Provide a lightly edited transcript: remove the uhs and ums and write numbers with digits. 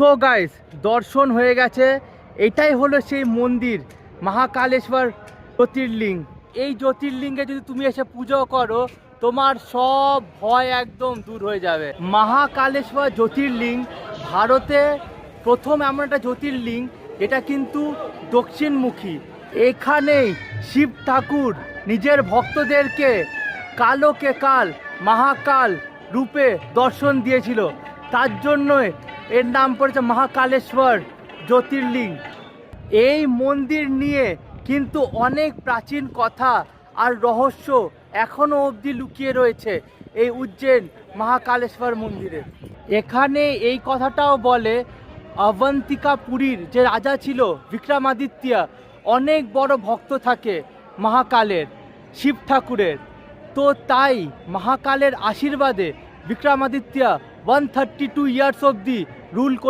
So guys, দর্শন হয়ে গেছে। এটাই হলো সেই মন্দির, মহাকালেশ্বর জ্যোতির্লিঙ্গ। এই জ্যোতির্লিঙ্গে যদি তুমি এসে পুজো করো, তোমার সব ভয় একদম দূর হয়ে যাবে। মহাকালেশ্বর জ্যোতির্লিঙ্গ ভারতে প্রথম এমন একটা জ্যোতির্লিঙ্গ যেটা কিন্তু দক্ষিণমুখী। এখানেই শিব ঠাকুর নিজের ভক্তদেরকে কালকে কাল মহাকাল রূপে দর্শন দিয়েছিল। তার জন্যই এর নাম পড়েছে মহাকালেশ্বর জ্যোতির্লিঙ্গ। এই মন্দির নিয়ে কিন্তু অনেক প্রাচীন কথা আর রহস্য এখনও অবধি লুকিয়ে রয়েছে এই উজ্জৈন মহাকালেশ্বর মন্দিরে। এখানে এই কথাটাও বলে অবন্তিকাপুরীর যে রাজা ছিল বিক্রমাদিত্য, অনেক বড় ভক্ত থাকে মহাকালের, শিব ঠাকুরের। তো তাই মহাকালের আশীর্বাদে বিক্রমাদিত্য 132 ইয়ার্স অবধি রুল